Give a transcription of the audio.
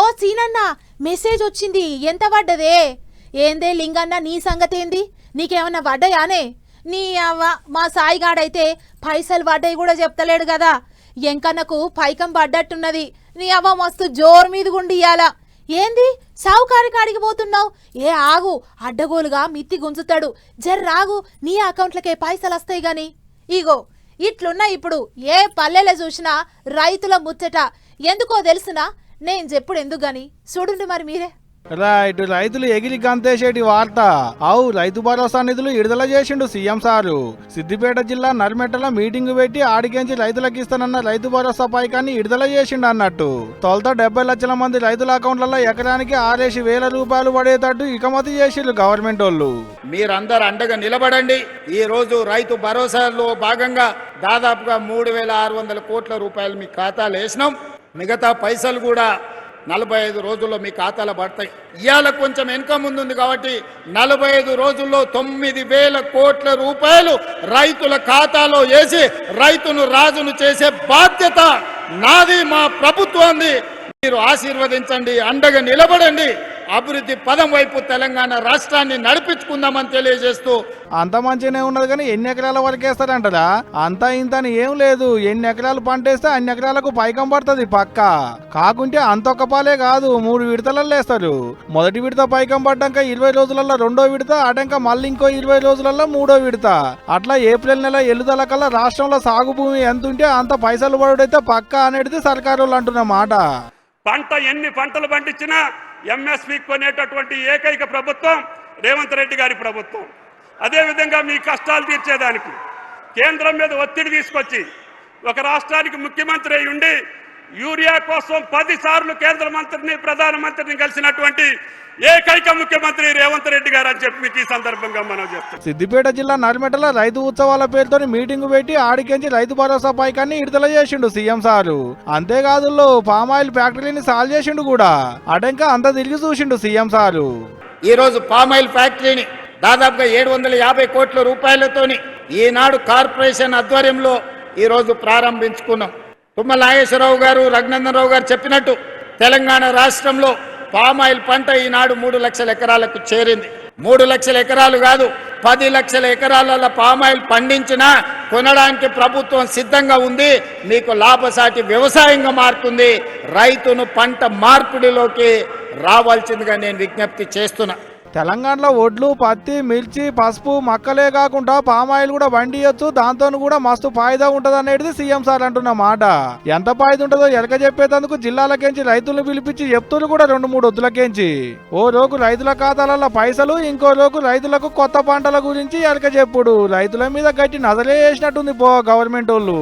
ఓ సీనన్న message వచ్చింది, ఎంత పడ్డదే? ఏందే లింగన్న, నీ సంగతేంది? నీకేమన్నా పడ్డాయానే? నీ అవ్వ మా సాయిగాడైతే పైసలు పడ్డాయి కూడా చెప్తలేడు కదా. ఎంకన్నకు పైకం పడ్డట్టున్నది. నీ అవ్వ మస్తు జోరు మీద గుండియాల. ఏంది సావుకారి కాడికి పోతున్నావు? ఏ ఆగు, అడ్డగోలుగా మిత్తి గుంజుతాడు. జర్రాగు, నీ అకౌంట్లకే పైసలు వస్తాయి గాని. ఇగో ఇట్లున్నా ఇప్పుడు ఏ పల్లెలో చూసినా రైతుల ముచ్చట. ఎందుకో తెలుసునా? నేను చెప్పుడు ఎందుకు గాని చూడండి మరి మీరే. రైట్, రైతులు ఎగిరి గంతేసేటి వార్త. అవు రైతు భరోసా నిధులు విడుదల చేసిండు సీఎం సారు. సిద్దిపేట జిల్లా నర్మెట్టల మీటింగ్ పెట్టి ఆడికెంచి రైతులకు ఇస్తానన్న రైతు భరోసా పైకాన్ని విడుదల చేసిండు అన్నట్టు. తొలుత 70 లక్షల మంది రైతుల అకౌంట్లలో ఎకరానికి 6,000 రూపాయలు పడేటట్టు ఇకమతి చేసిరు గవర్నమెంట్ వాళ్ళు. మీరందరూ అండగా నిలబడండి. ఈ రోజు రైతు భరోసాలో భాగంగా దాదాపుగా 3,600 కోట్ల రూపాయలు మీ ఖాతాలో వేసినాం. మిగతా పైసలు కూడా 45 రోజుల్లో మీ ఖాతాలో పడతాయి. ఇవాళ కొంచెం వెనుక ముందుంది కాబట్టి 45 రోజుల్లో 9,000 కోట్ల రూపాయలు రైతుల ఖాతాలో వేసి రైతును రాజును చేసే బాధ్యత నాది, మా ప్రభుత్వాన్ని. మీరు ఆశీర్వదించండి, అండగా నిలబడండి. అభివృద్ధి పదం వైపు తెలంగాణ రాష్ట్రాన్ని నడిపించుకుందామని తెలియజేస్తూ. అంత మంచిగానే ఉన్నది కానీ ఎన్ని ఎకరాల వరకు వేస్తారంటారా? అంతా ఇంతని ఏం లేదు. ఎన్ని ఎకరాలు పంట వేస్తే అన్ని ఎకరాలకు పైకం పడుతుంది పక్క. కాకుంటే అంతొక్క పాలే కాదు, 3 విడతలలో వేస్తారు. మొదటి విడత పైకం పడ్డాక 20 రోజులలో రెండో విడత, అటంక మళ్ళీ ఇంకో 20 రోజులలో మూడో విడత. అట్లా ఏప్రిల్ నెల ఎల్లుదల కల్లా రాష్ట్రంలో సాగు భూమి ఎంత ఉంటే అంత పైసలు పడుడైతే పక్క అనేది సర్కారు వాళ్ళు అంటున్న మాట. పంట ఎన్ని పంటలు పండించినా ఎంఎస్పీ కొనేటటువంటి ఏకైక ప్రభుత్వం రేవంత్ రెడ్డి గారి ప్రభుత్వం. అదేవిధంగా మీ కష్టాలు తీర్చేదానికి కేంద్రం మీద ఒత్తిడి తీసుకొచ్చి ఒక రాష్ట్రానికి ముఖ్యమంత్రి అయి ఉండి యూరియా కోసం 10 సార్లు కేంద్ర మంత్రిని ప్రధానమంత్రిని కలిసినటువంటి ఏకైక ముఖ్యమంత్రి రేవంత్ రెడ్డి గారు అని చెప్పి మీకు ఈ సందర్భంగా మనం చేస్తాం. సిద్దిపేట జిల్లా నర్మెటల రైతు ఉత్సవాల పేరుతో మీటింగ్ పెట్టి ఆడికెంచి రైతు భరోసా పైకాన్ని విడుదల చేసిండు సీఎం సారు. అంతేకాదు పామాయిల్ ఫ్యాక్టరీని సాల్వ్ చేసిండు కూడా. అటంక అంత తిరిగి చూసిండు సీఎం సారు. ఈ రోజు పామాయిల్ ఫ్యాక్టరీని దాదాపుగా 750 కోట్ల రూపాయలతోని ఈనాడు కార్పొరేషన్ ఆధ్వర్యంలో ఈ రోజు ప్రారంభించుకున్నాం. తుమ్మల నాగేశ్వరరావు గారు, రఘునందన్ రావు గారు చెప్పినట్టు తెలంగాణ రాష్ట్రంలో పామాయిల్ పంట ఈనాడు 3 లక్షల ఎకరాలకు చేరింది. 3 లక్షల ఎకరాలు కాదు, 10 లక్షల ఎకరాల పామాయిల్ పండించినా కొనడానికి ప్రభుత్వం సిద్ధంగా ఉంది. మీకు లాభసాటి వ్యవసాయంగా మారుతుంది. రైతును పంట మార్పిడిలోకి రావాల్సిందిగా నేను విజ్ఞప్తి చేస్తున్నా. తెలంగాణలో ఒడ్లు, పత్తి, మిర్చి, పసుపు, మక్కలే కాకుండా పామాయిల్ కూడా వండియొచ్చు. దాంతో కూడా మస్తు ఫాయిదా ఉంటది అనేది సీఎం సార్ అంటున్న మాట. ఎంత ఫాయిదా ఉంటుందో ఎలక చెప్పేందుకు జిల్లాలకేంచి రైతులను పిలిపించి చెప్తున్నారు కూడా 2-3 వద్దులకేంచి. ఓ రోజు రైతుల ఖాతాలలో పైసలు, ఇంకో రోజు రైతులకు కొత్త పంటల గురించి ఎలక చెప్పుడు. రైతుల మీద గట్టి నజలే వేసినట్టుంది గవర్నమెంట్ వాళ్ళు.